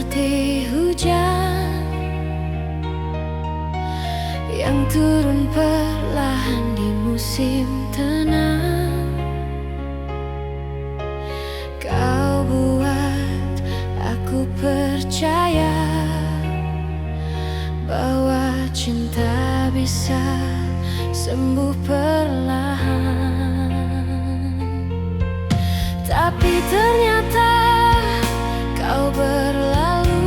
seperti hujan yang turun perlahan di musim tenang. Kau buat aku percaya bahwa cinta bisa sembuh perlahan. Tapi ternyata kau berlalu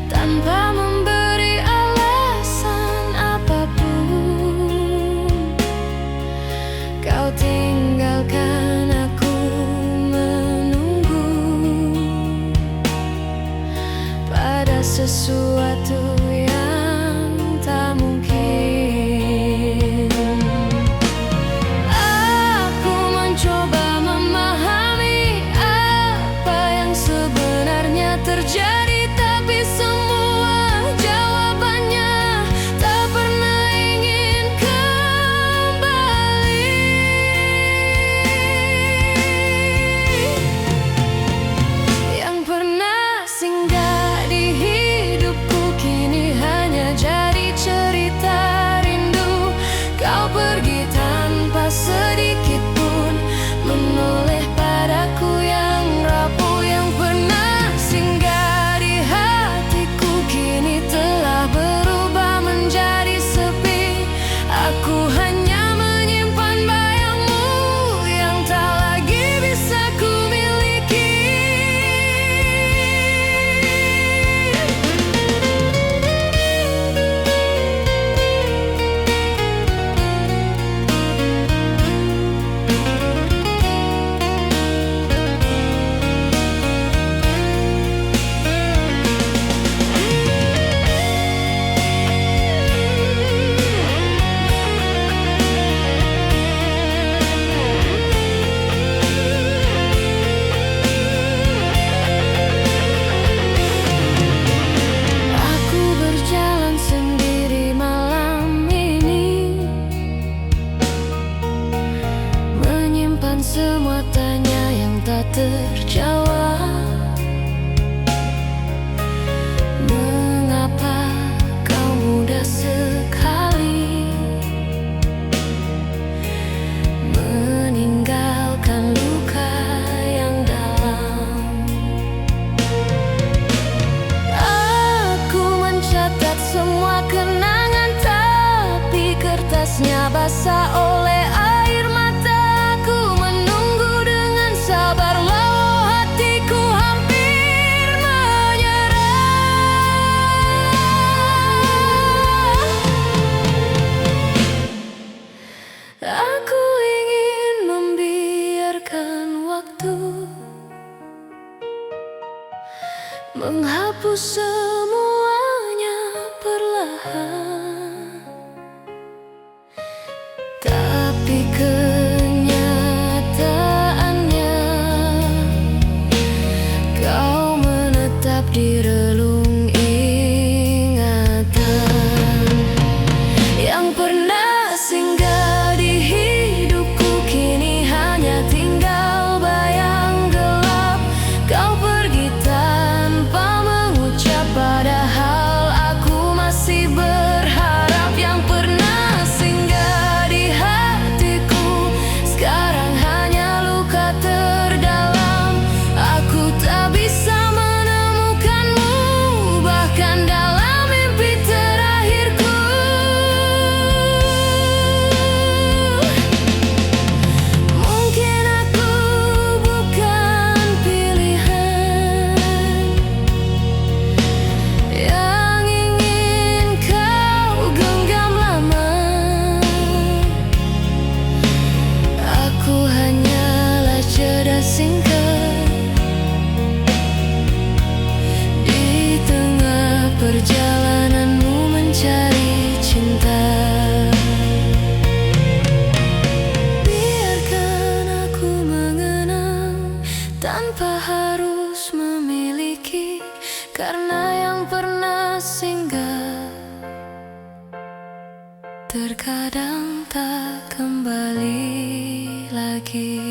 tanpa memberi alasan apapun. Kau tinggalkan aku menunggu pada sesuatu yang tak mungkin. Aku mencoba memahami apa yang sebenarnya terjadi, tapi semua jawabannya tak pernah ingin kembali. Yang pernah singgah di hidupku kini hanya jadi cerita rindu. Kau pergi tanpa sedikit pun menoleh padaku yang rapuh. Yang pernah singgah di hatiku kini telah berubah menjadi sepi. Aku hanya menyimpan bayangmu yang tak lagi bisa ku miliki. Aku berjalan sendiri malam ini, menyimpan semua tanya yang tak terjawab. Mengapa kau mudah sekali meninggalkan luka yang dalam? Aku mencatat semua kenangan, tapi kertasnya basah oleh air mata. Aku menunggu dengan sabar, walau hatiku hampir menyerah. Aku ingin membiarkan waktu menghapus semuanya perlahan, tapi kenyataannya kau menetap di relung ingatan. Yang pernah singgah di hidupku kini hanya tinggal bayang gelap. Kau pergi tanpa mengucap, padahal aku masih berharap. Yang pernah singgah di hatiku sekarang hanya luka terdalam. Aku tak bisa menemukanmu bahkan dalam mimpi terakhirku. Mungkin aku bukan pilihan yang ingin kau genggam lama. Aku hanyalah jeda singkat di tengah perjalananmu mencari cinta. Biarkan aku mengenang tanpa harus memiliki, karena yang pernah singgah terkadang tak kembali lagi.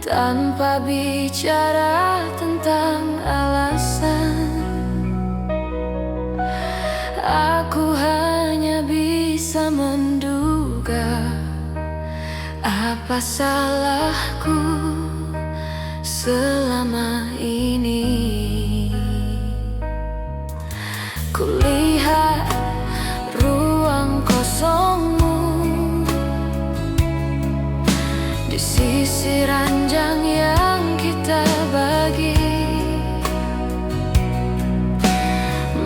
tanpa bicara tentang alasan. Aku hanya bisa menduga apa salahku selama ini. Kulihat ruang kosongmu di sisi ranjang yang kita bagi.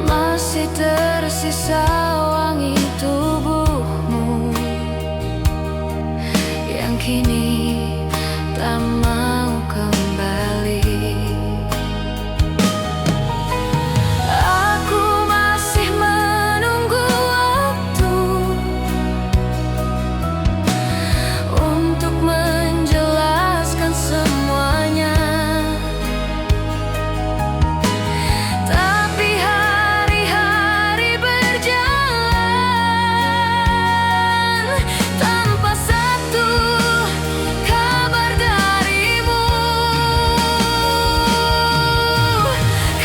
Masih tersisa wangi tubuhmu yang kini tak mau kembali. Aku masih menunggu waktu untuk menjelaskan semuanya, tapi hari-hari berjalan tanpa satu kabar darimu.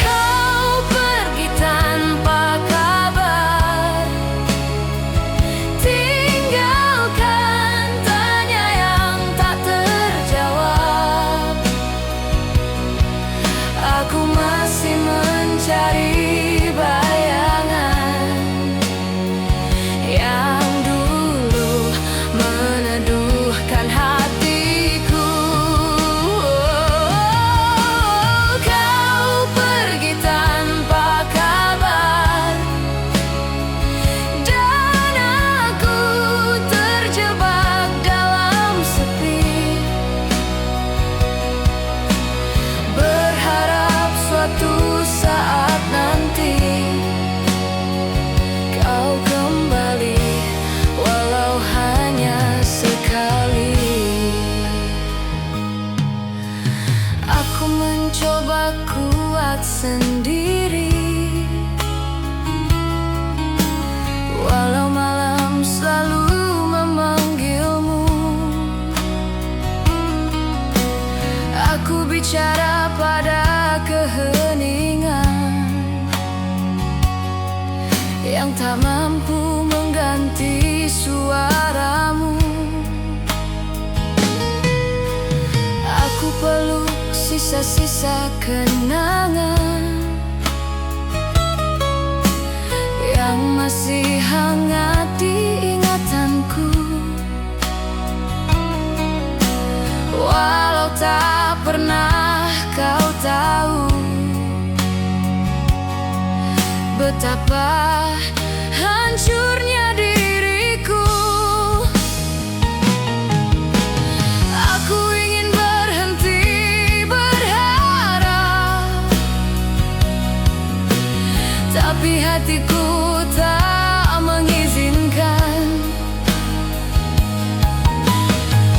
Kau pergi tanpa kabar, tinggalkan tanya yang tak terjawab. Aku masih mencari bayangan yang dulu meneduhkan hatiku. Kau pergi tanpa kabar, dan aku terjebak dalam sepi, berharap suatu saat nanti kau kembali, walau hanya sekali. Aku mencoba kuat sendiri, walau malam selalu memanggilmu. Aku bicara pada keheningan yang tak mampu mengganti suaramu. Aku peluk sisa-sisa kenangan yang masih hangat di ingatanku, walau tak pernah kau tahu betapa hancurnya diriku. Aku ingin berhenti berharap, tapi hatiku tak mengizinkan.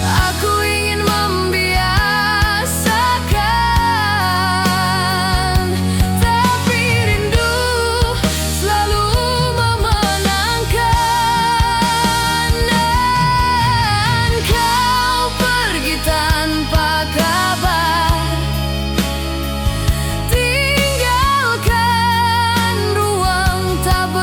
Aku ingin membiasakan, tapi rindu selalu memenangkan. Dan kau pergi tanpa kabar, tinggalkan ruang tak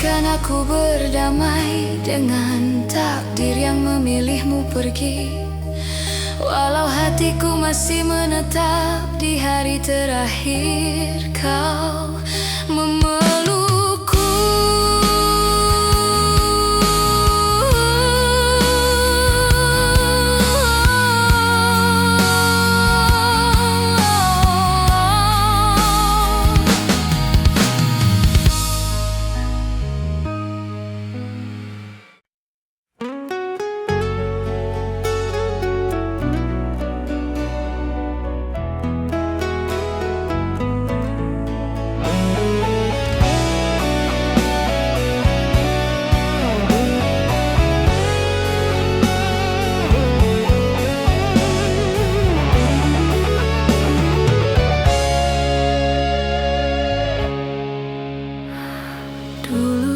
Biarkan aku berdamai dengan takdir yang memilihmu pergi. Walau hatiku masih menetap di hari terakhir kau memelukku.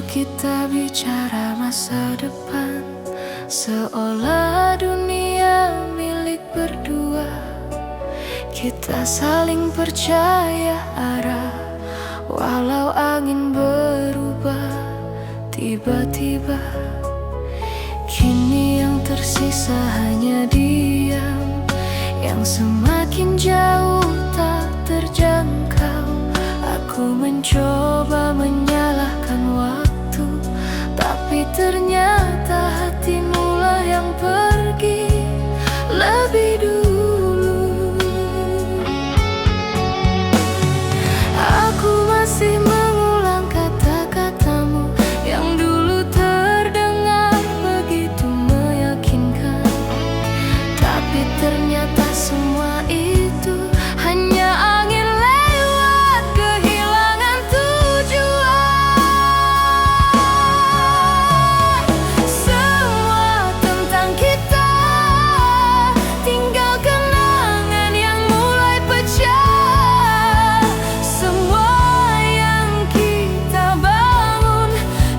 Kita bicara masa depan, seolah dunia milik berdua. Kita saling percaya arah, walau angin berubah tiba-tiba. Kini yang tersisa hanya diam, yang semakin jauh tak terjangkau. Aku mencoba menyalahkan waktu, tapi ternyata hatimulah yang pergi lebih dulu. Aku masih mengulang kata-katamu yang dulu terdengar begitu meyakinkan, tapi ternyata semua itu hanya angin lewat kehilangan tujuan. Semua tentang kita tinggal kenangan yang mulai pecah. Semua yang kita bangun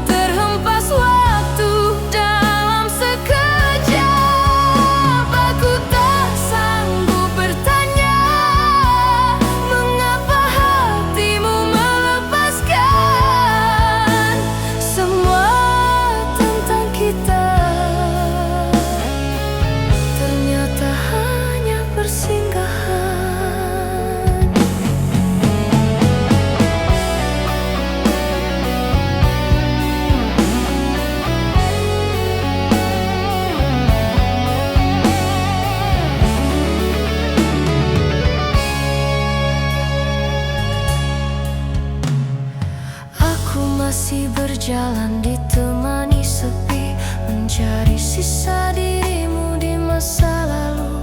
terhempas waktu dalam sekejap. Aku tak sanggup bertanya mengapa hatimu melepaskan. Semua tentang kita ternyata hanya persinggahan. Aku masih berjalan ditemani sepi, mencari sisa dirimu di masa lalu.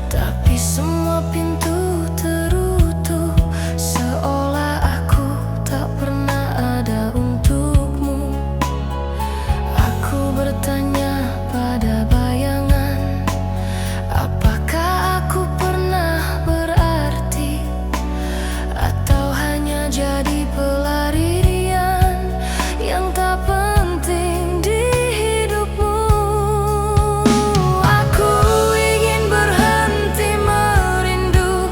Tapi semua pintu tertutup, seolah aku tak pernah ada untukmu. Aku bertanya pada bayangan, apakah aku pernah berarti, atau hanya jadi pelarian yang tak penting di hidupmu. Aku ingin berhenti merindu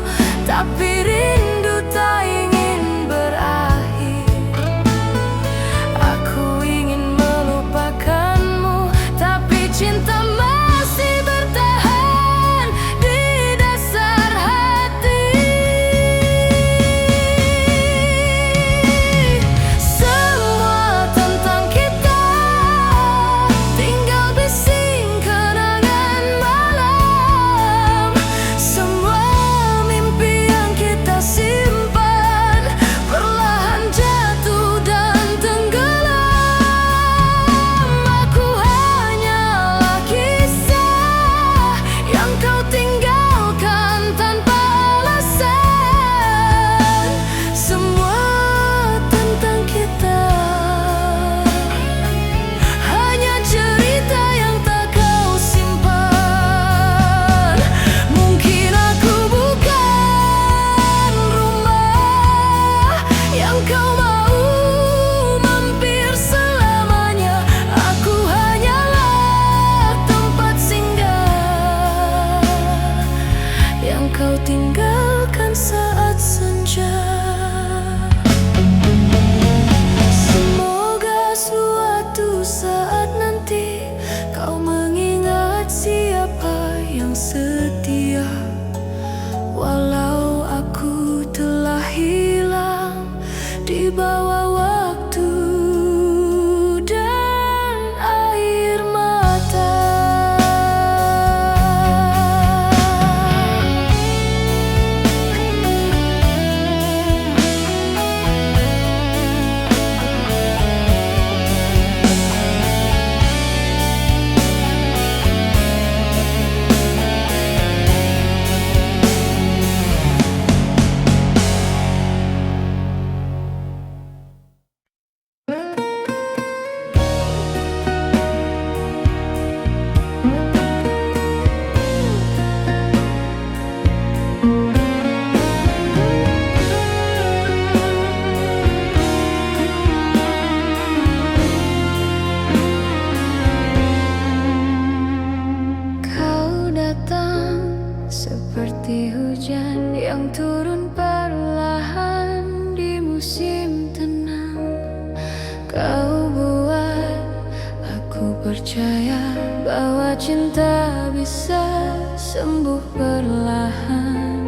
percaya bahwa cinta bisa sembuh perlahan,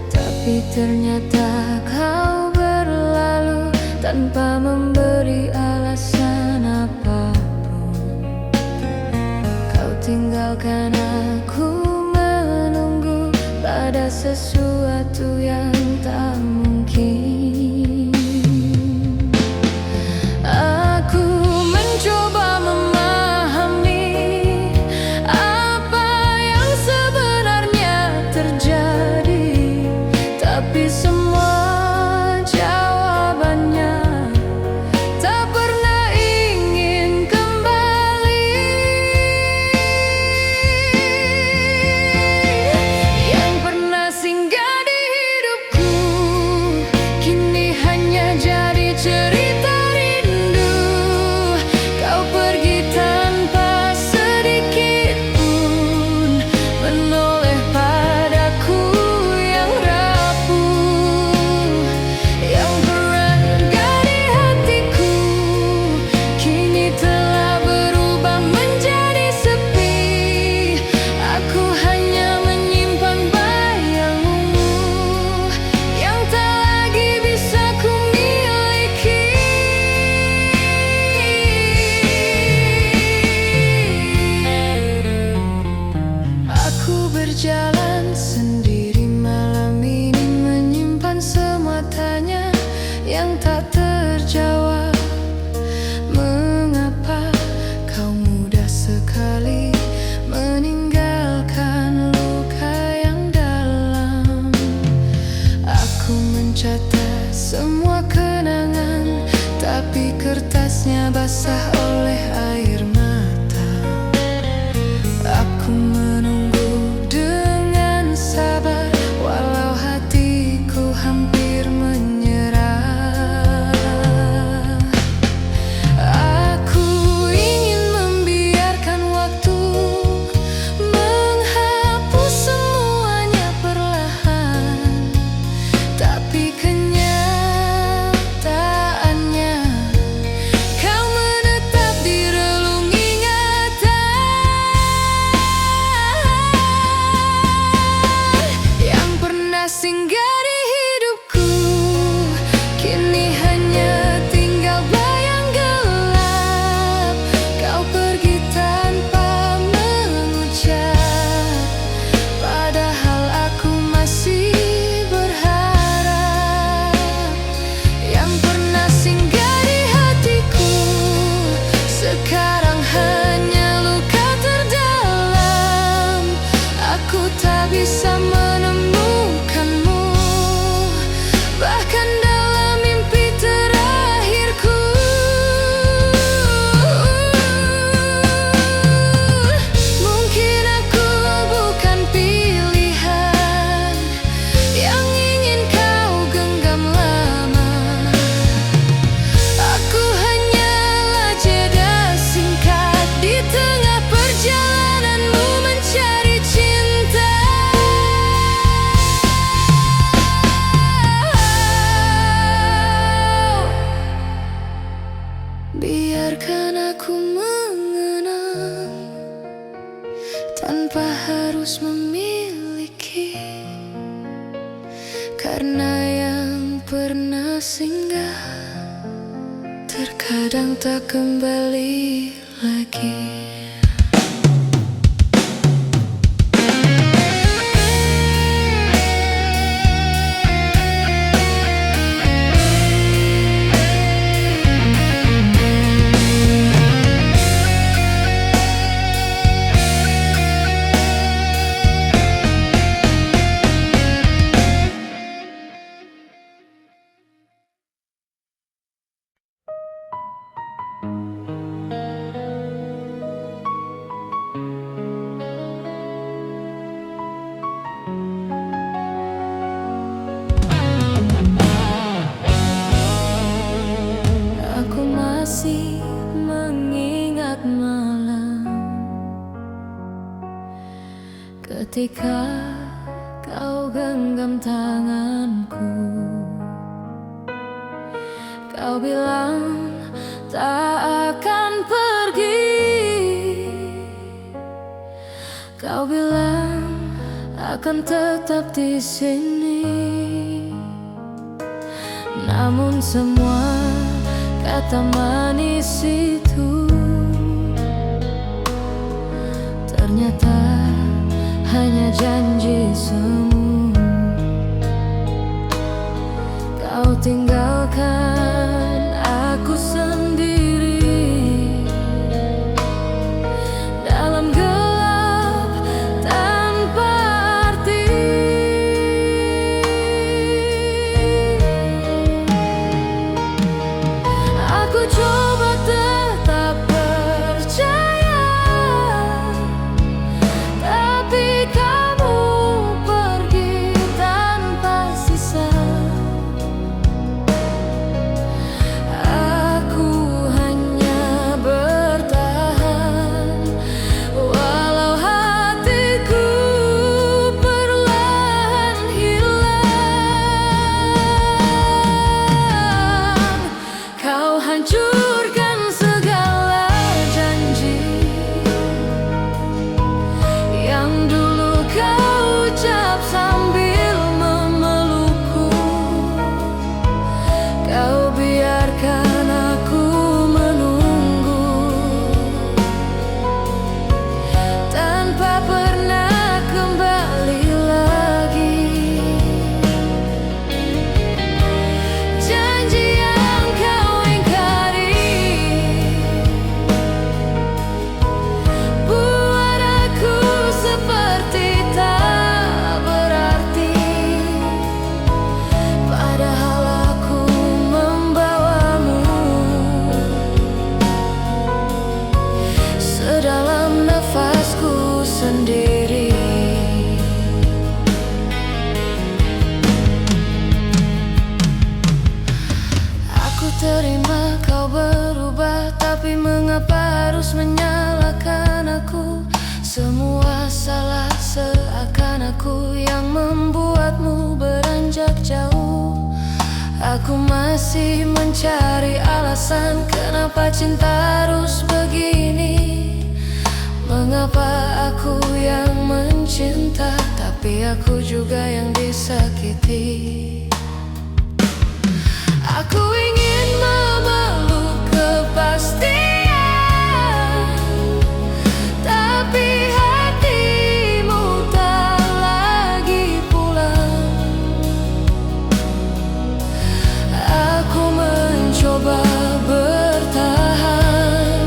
tapi ternyata kau berlalu tanpa memberi alasan apapun. Kau tinggalkan aku menunggu pada sesuatu yang tak mungkin. Aku mencoba memahami apa yang sebenarnya terjadi, tapi semua jawabannya tak pernah ingin kembali. Yang pernah singgah di hidupku kini hanya jadi cerita rindu. Kau pergi tanpa sedikit pun menoleh padaku yang rapuh. Yang berada di hatiku kini telah berubah menjadi sepi. Aku hanya menyimpan bayangmu yang tak lagi bisa ku miliki. Aku berjalan sendiri malam ini, menyimpan semua tanya yang tak terjawab. Mengapa kau mudah sekali meninggalkan luka yang dalam? Aku mencatat semua kenangan, tapi kertasnya basah oleh air mata. Aku menunggu dengan sabar, walau hatiku hampir menyerah. Aku ingin membiarkan waktu menghapus semuanya perlahan, tapi kenyataannya kau menetap di relung ingatan. Yang pernah singgah di hidupku kini hanya tinggal bayang gelap. Kau pergi tanpa mengucap, padahal aku masih berharap. Yang pernah singgah di hatiku sekarang hanya luka terdalam. Aku tak bisa menemukanmu, bahkan dalam mimpi terakhirku. Mungkin aku bukan pilihan yang ingin kau genggam lama. Aku hanyalah jeda singkat di tengah perjalananmu mencari cinta. Biarkan aku mengenang tanpa harus memiliki, karena yang pernah singgah terkadang tak kembali lagi. Aku masih mengingat malam ketika kau genggam tanganku. Kau bilang tak akan pergi Kau bilang akan tetap di sini, namun semua kata manis itu ternyata hanya janji semu. Kau tinggalkan aku sendiri dalam gelap tanpa arti. Aku coba tetap percaya, tapi kamu pergi tanpa sisa. Aku hanya bertahan walau hatiku perlahan hilang. Kau hancurkan segala janji yang dulu kau ucap sambil memelukku. Kau biarkan aku menunggu tanpa pernah kembali lagi. Janji yang kau ingkari buat aku seperti tak berarti, padahal aku membawamu sedalam nafasku sendiri. Aku terima kau berubah, tapi mengapa harus menyalahkan aku? Semua salah, seakan aku yang membuatmu beranjak jauh. Aku masih mencari alasan kenapa cinta harus begini. Mengapa aku yang mencinta, tapi aku juga yang disakiti. Aku ingin memeluk kepastian, tapi hatimu tak lagi pulang. Aku mencoba bertahan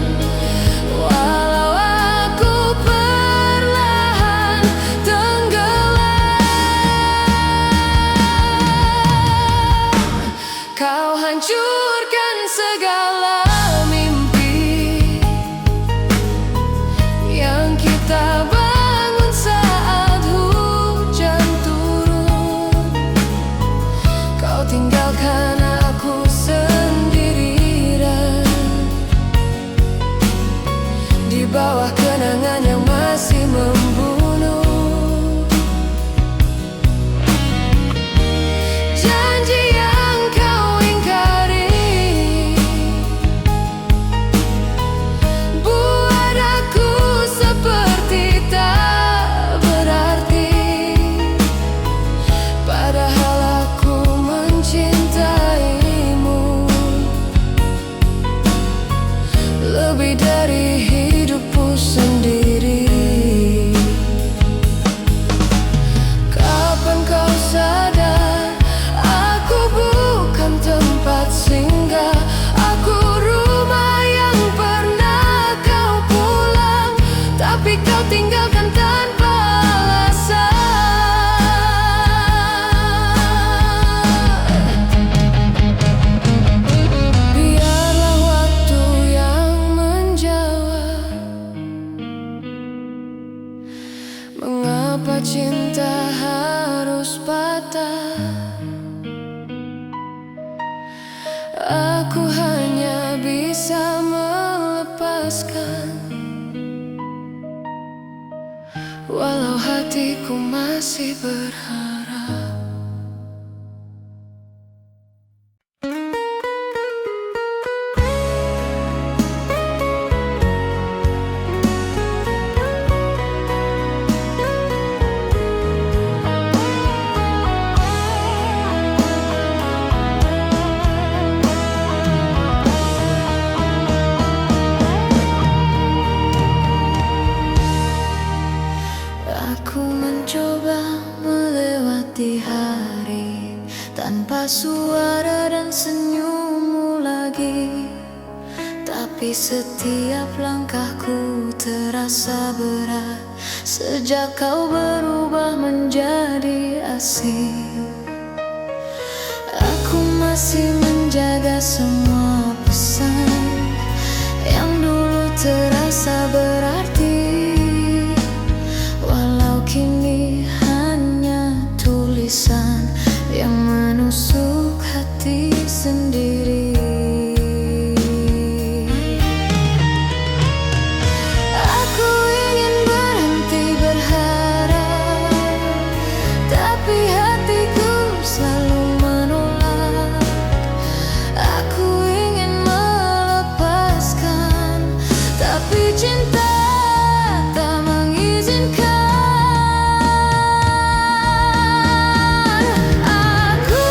walau aku perlahan tenggelam. Kau hancurkan segala mimpi yang kita bangun saat hujan turun. Kau tinggalkan aku sendirian di bawah kenangan yang masih membunuh. Janji yang kau ingkari buat aku seperti tak berarti, padahal aku mencintaimu lebih dari hidupku sendiri. Kapan kau sadar aku bukan tempat singgah, aku rumah yang pernah kau pulang, tapi kau tinggalkan tanpa alasan. Biarlah waktu yang menjawab mengapa cinta harus patah. Aku hanya bisa melepaskan walau hatiku masih berharap. tanpa suara dan senyummu lagi. Tapi setiap langkahku terasa berat sejak kau berubah menjadi asing. Aku masih menjaga semua pesan yang dulu terasa berarti, walau kini hanya tulisan yang menusuk hati sendiri. Aku ingin berhenti berharap, tapi hatiku selalu menolak. Aku ingin melepaskan, tapi cinta tak mengizinkan. Aku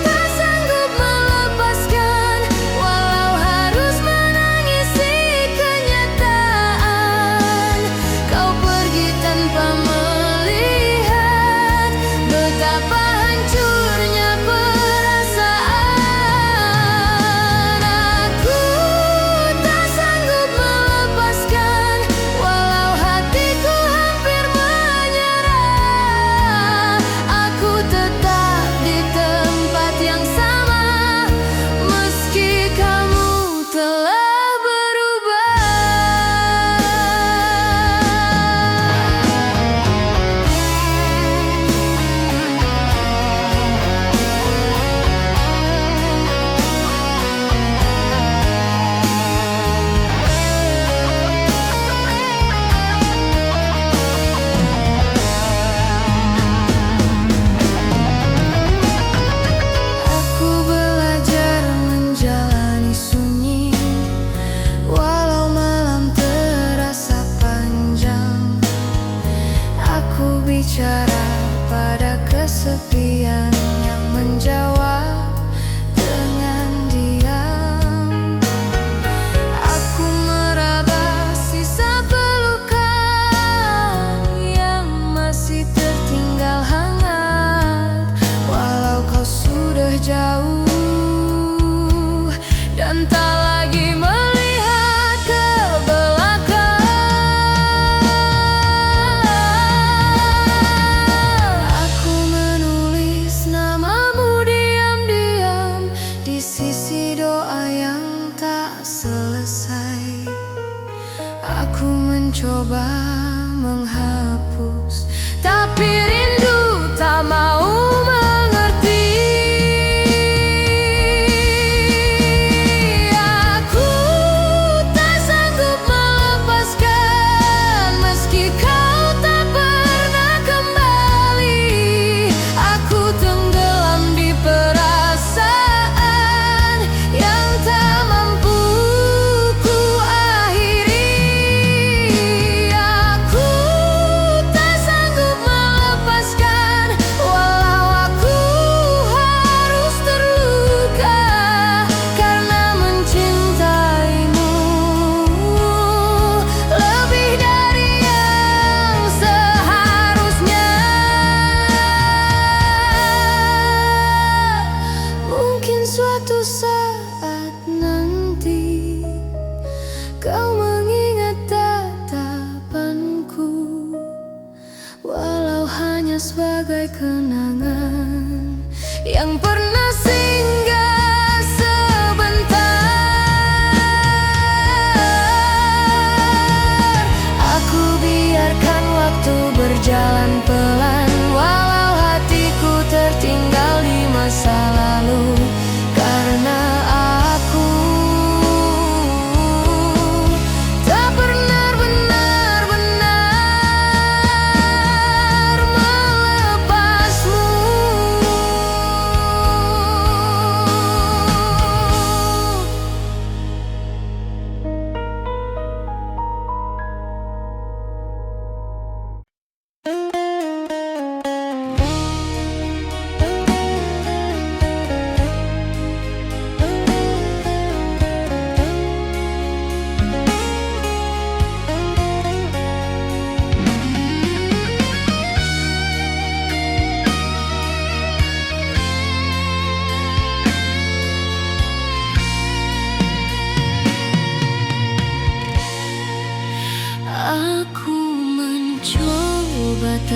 tak sanggup melepaskan, walau harus menangisi kenyataan. Kau pergi tanpa melihat betapa hancurnya perasaan. Aku tak sanggup melepaskan, walau hatiku hampir menyerah. Aku tetap di tempat yang sama, meski kamu telah berubah. Aku belajar menjalani sunyi, walau malam terasa panjang. Aku bicara pada kesepian yang menjawab dengan diam. Aku meraba sisa pelukan yang masih tertinggal hangat, walau kau sudah jauh dan tak lagi melihat ke belakang. Aku menulis namamu diam-diam di sisi doa yang tak selesai. Aku mencoba menghapus, tapi rindu tak mau mengerti. Aku tak sanggup melepaskan, meski kau tak pernah kembali. Aku tenggelam di perasaan yang tak mampu ku akhiri. Aku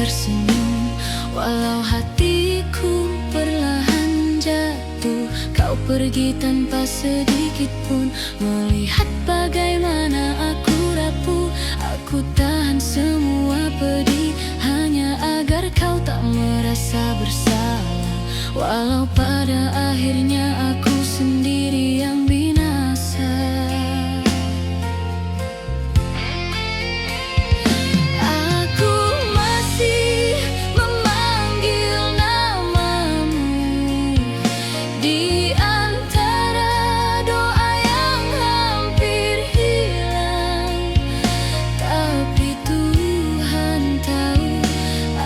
tersenyum, walau hatiku perlahan jatuh. Kau pergi tanpa sedikit pun melihat bagaimana aku rapuh. Aku tahan semua pedih hanya agar kau tak merasa bersalah, walau pada akhirnya aku sendiri yang binasa. Aku masih memanggil namamu di antara doa yang hampir hilang, tapi Tuhan tahu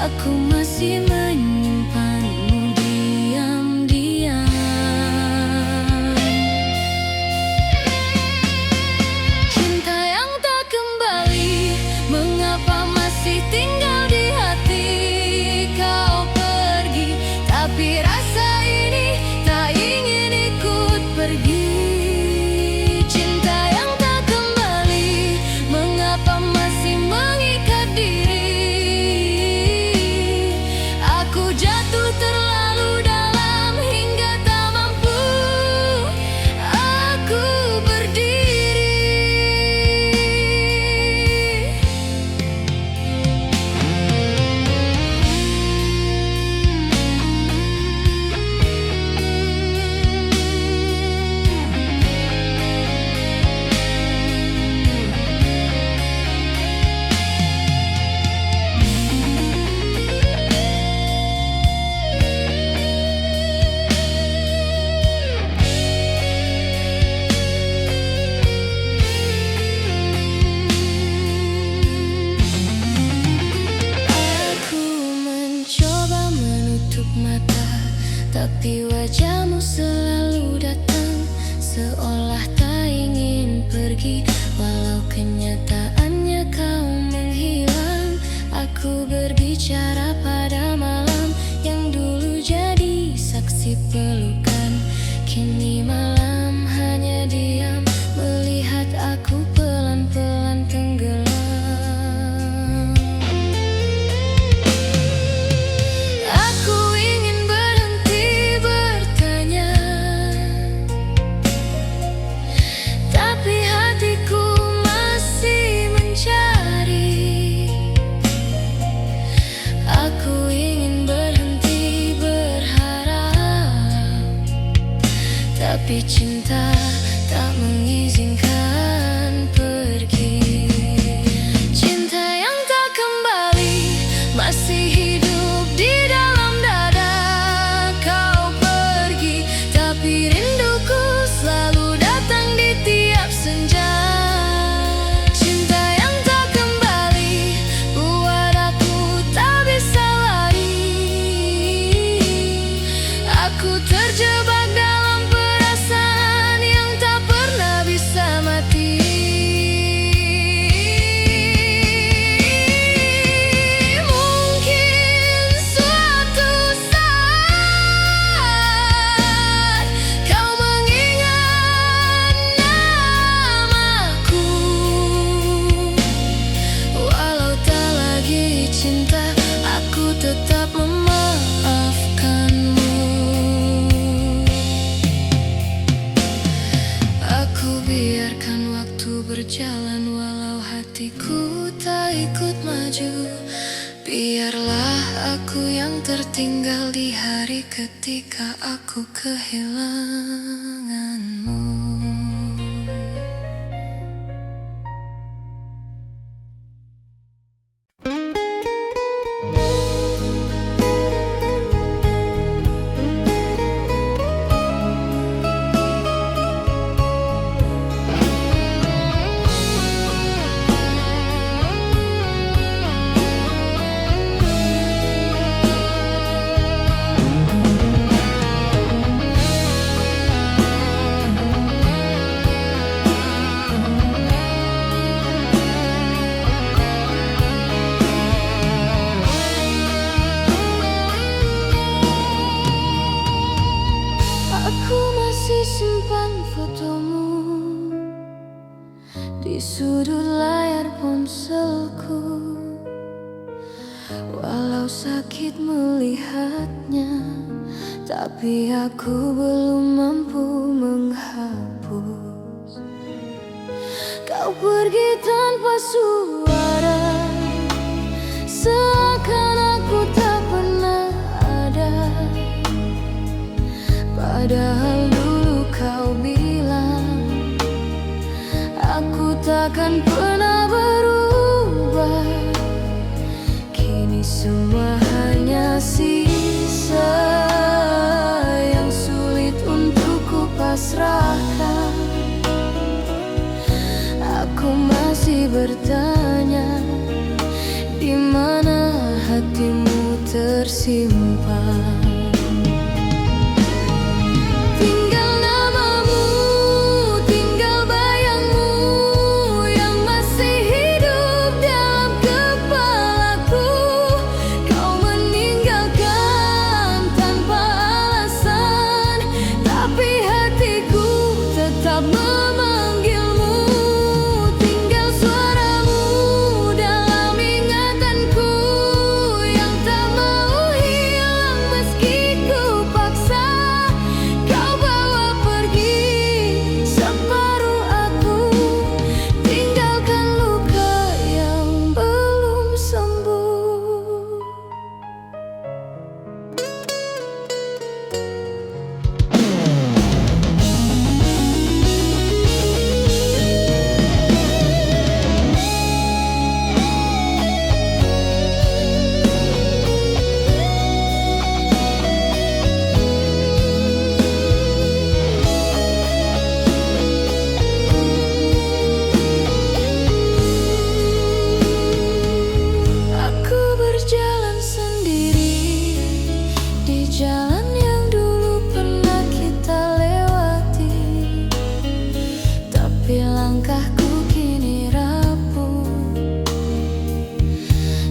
aku masih menyimpanmu diam-diam. Cinta yang tak kembali, mengapa masih tinggal di hati? Kau pergi, tapi rasa ini tak ingin ikut pergi. Cinta yang tak kembali, mengapa masih mengikat diri? Aku jatuh terlalu dalam hingga tak mampu aku berdiri. Aku mencoba menutup mata, tapi wajahmu selalu datang, seolah tak ingin pergi. Walau kenyataannya kau menghilang, aku berbicara pada malam yang dulu jadi saksi pelukan. Kini malam hanya diam melihat aku pelan-pelan tenggelam. Aku ingin berhenti bertanya, tapi hatiku masih mencari. Aku ingin berhenti berharap, tapi cinta tak mengizinkan pergi. Cinta yang tak kembali masih hidup di dalam dada. Kau pergi, tapi rinduku selalu datang di tiap senja. Cinta yang tak kembali buat aku tak bisa lari. Aku terjebak dalam perasaan yang tak pernah bisa mati. Mungkin suatu saat kau mengingat namaku, walau tak lagi cinta, aku tetap memaafkanmu. Aku biarkan waktu berjalan, walau hatiku tak ikut maju. Biarlah aku yang tertinggal di hari ketika aku kehilanganmu. di sudut layar ponselku. Walau sakit melihatnya, tapi aku belum mampu menghapus. Kau pergi tanpa suara, seakan aku tak pernah ada. Padahal dulu kau bilang aku takkan pernah berubah. Kini semua hanya sisa yang sulit untuk kupasrahkan. Aku masih bertanya, di mana hatimu tersimpan?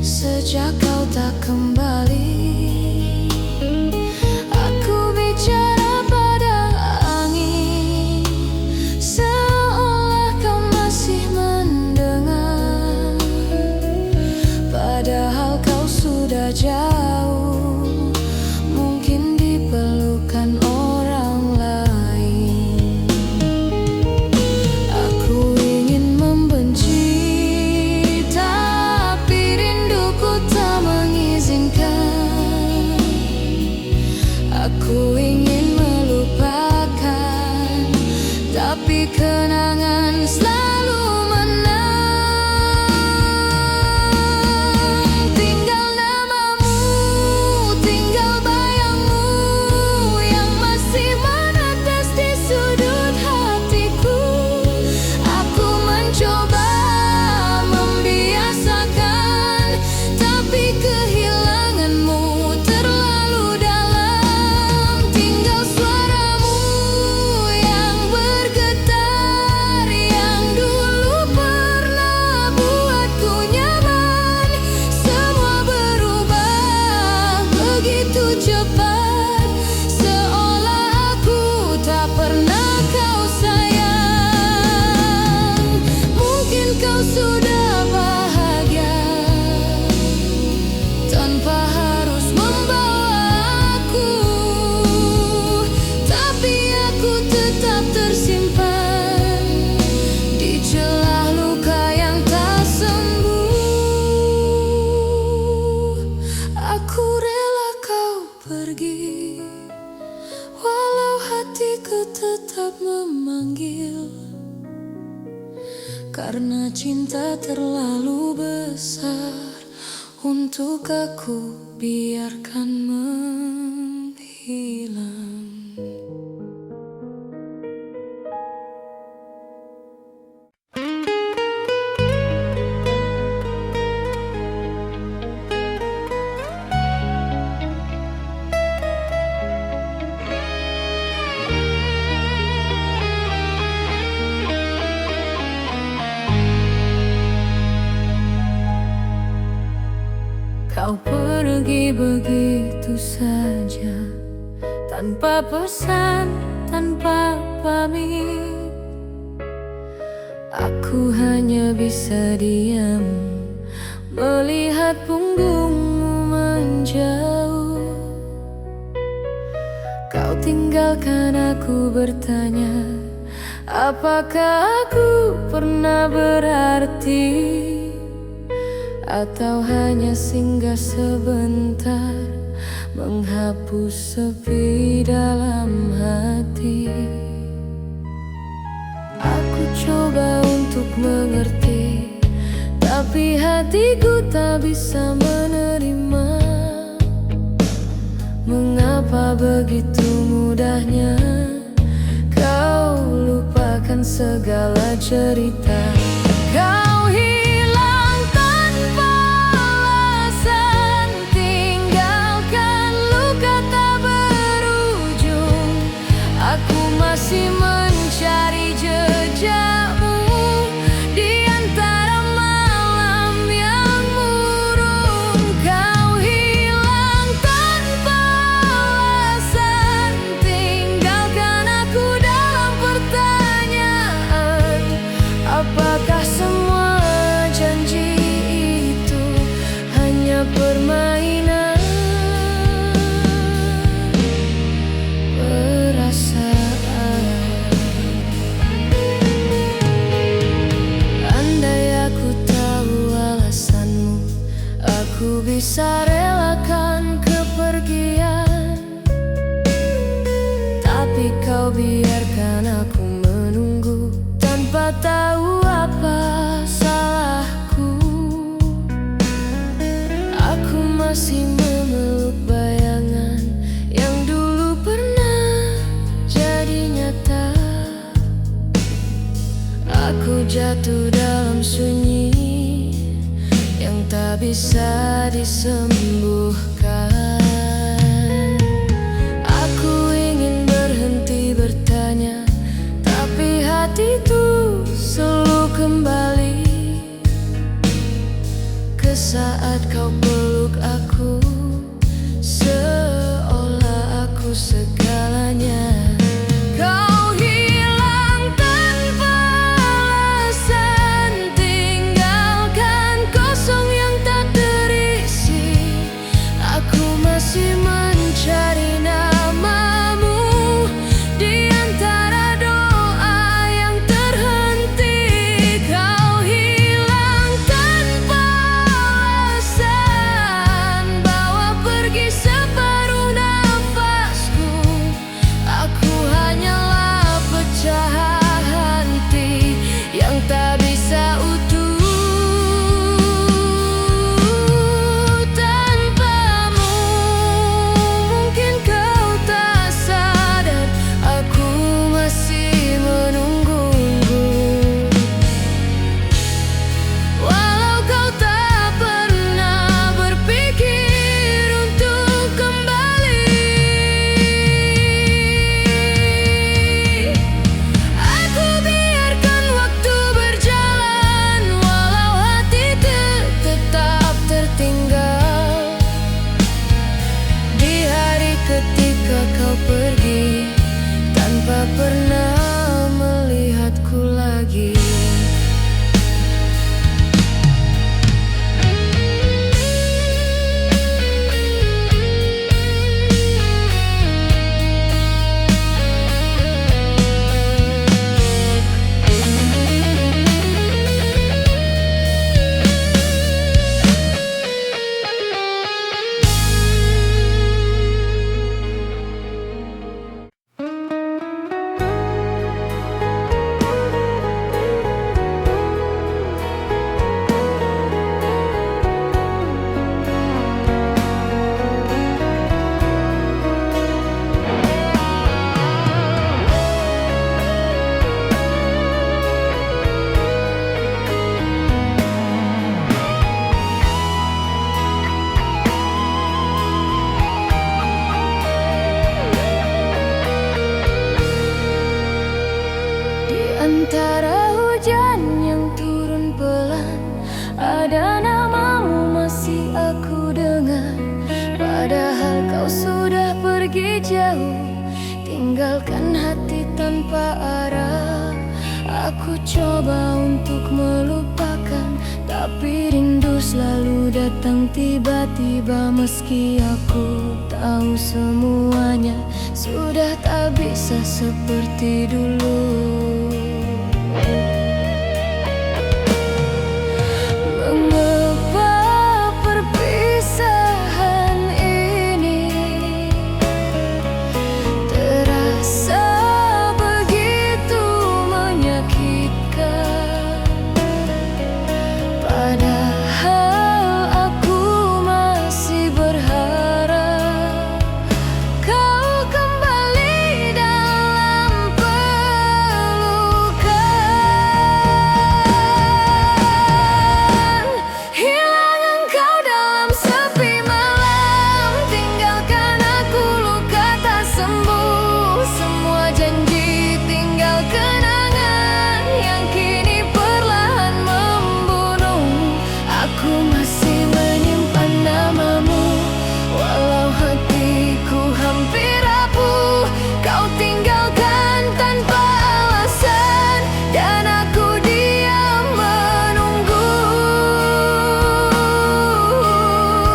Sejak kau tak kembali, aku bicara pada angin, seolah kau masih mendengar. Padahal kau sudah jauh, mungkin dipelukan orang lain. Aku ingin membenci, aku ingin melupakan, tapi kenangan selalu menang. Tinggal namamu, tinggal bayangmu yang masih menetes di sudut hatiku. Aku mencoba membiasakan, tapi kehilanganmu terlalu dalam. Tinggal suaramu yang bergetar, yang dulu pernah buatku nyaman. Semua berubah begitu cepat, seolah aku tak pernah kau sayang. Mungkin kau sudah bahagia tanpa harus membawa aku, tapi aku tetap tersimpan di celah luka yang tak sembuh. Aku rela kau pergi, walau hatiku tetap memanggil. Karena cinta terlalu besar untuk aku biarkan menghilang. Kau pergi begitu saja, tanpa pesan, tanpa pamit. Aku hanya bisa diam melihat punggungmu jauh. Kau tinggalkan aku bertanya, apakah aku pernah berarti, atau hanya singgah sebentar menghapus sepi dalam hati. Aku coba untuk mengerti, tapi hatiku tak bisa menerima. Mengapa begitu mudahnya kau lupakan segala cerita? Kau hilang tanpa alasan, tinggalkan luka tak berujung. Aku masih mencari jejakmu di antara malam yang murung. Kau hilang tanpa alasan, tinggalkan aku dalam pertanyaan. Apakah semua janji itu hanya permainan perasaan? Andai aku tahu alasanmu, aku bisa relakan kepergian. Tapi kau biarkan aku menunggu tanpa tahu apa salahku. Aku masih memeluk bayangan yang dulu pernah jadi nyata. Aku jatuh dalam sunyi yang tak bisa disembuhkan. Aku ingin berhenti bertanya, tapi hatiku selalu kembali ke saat kau peluk aku, seolah aku segalanya. Kau hilang tanpa alasan, tinggalkan kosong yang tak terisi. Aku masih mencari namamu di antara doa yang terhenti. Kau hilang tanpa alasan, bawa pergi separuh nafasku. Aku hanyalah pecahan hati yang tak bisa utuh tanpamu. Mungkin kau tak sadar, aku masih menunggumu. Walau kau tak pernah berpikir untuk kembali, aku biarkan waktu berjalan, walau hati tetap tertinggal. Di hari ketika kau pergi tanpa pernah melihatku lagi. Antara hujan yang turun pelan, ada namamu masih aku dengar. Padahal kau sudah pergi jauh, tinggalkan hati tanpa arah. Aku Ku coba untuk melupakan, tapi rindu selalu datang tiba-tiba. Meski aku tahu semuanya sudah tak bisa seperti dulu. Mengapa perpisahan ini terasa begitu menyakitkan, padahal aku masih berharap kau kembali dalam pelukan. Hilang engkau dalam sepi malam, tinggalkan aku luka tak sembuh. Semua janji tinggal kenangan yang kini perlahan membunuh. Aku masih menyimpan namamu, walau hatiku hampir rapuh. Kau tinggalkan tanpa alasan, dan aku diam menunggu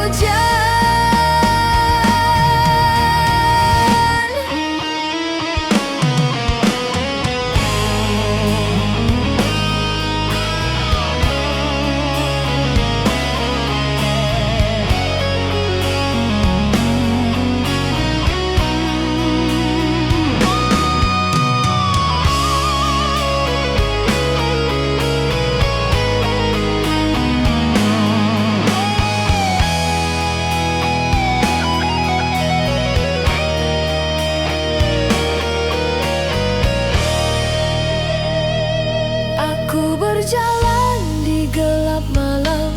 hujan. Aku berjalan di gelap malam,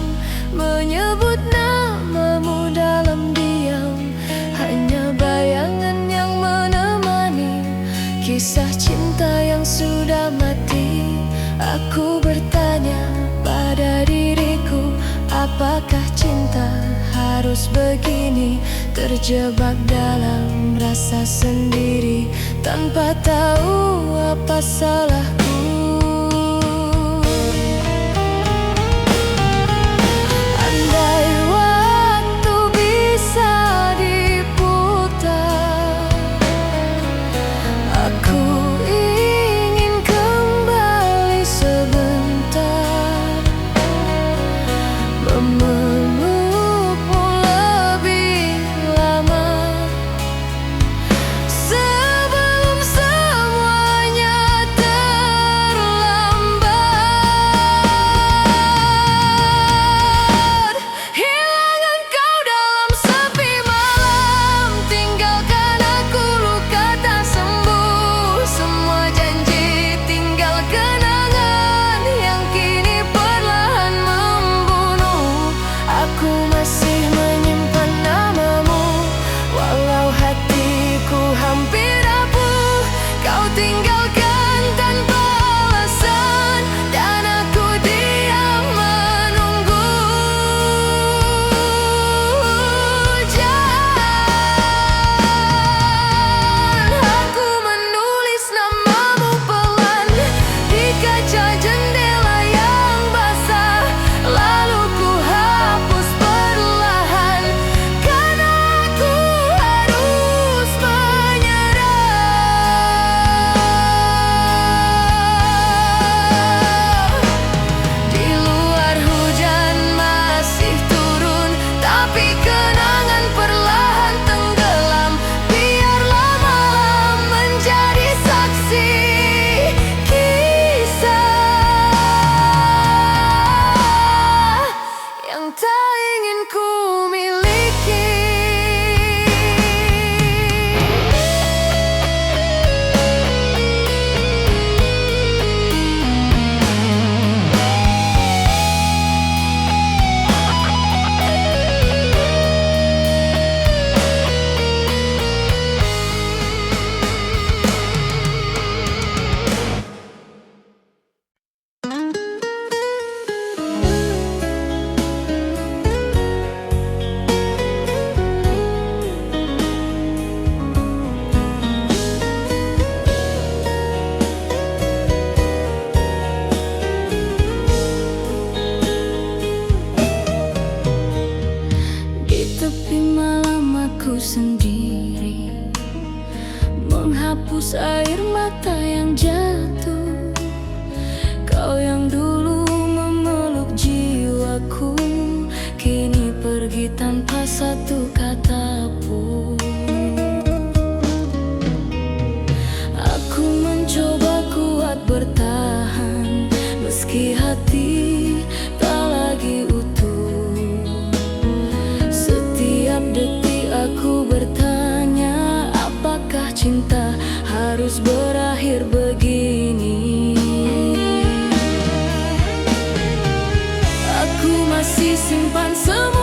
menyebut namamu dalam diam. Hanya bayangan yang menemani kisah cinta yang sudah mati. Aku bertanya pada diriku, apakah cinta harus begini? Terjebak dalam rasa sendiri, tanpa tahu apa salahku. Andai waktu bisa diputar, aku ingin kembali sebentar, memelukmu lebih lama, sebelum semuanya terlambat. sendiri, menghapus air mata yang jatuh. Kau yang dulu memeluk jiwaku, kini pergi tanpa satu kata pun. Aku mencoba kuat bertahan, meski hati tak lagi utuh. Setiap detik aku bertanya, apakah cinta harus berakhir begini? Aku masih simpan semua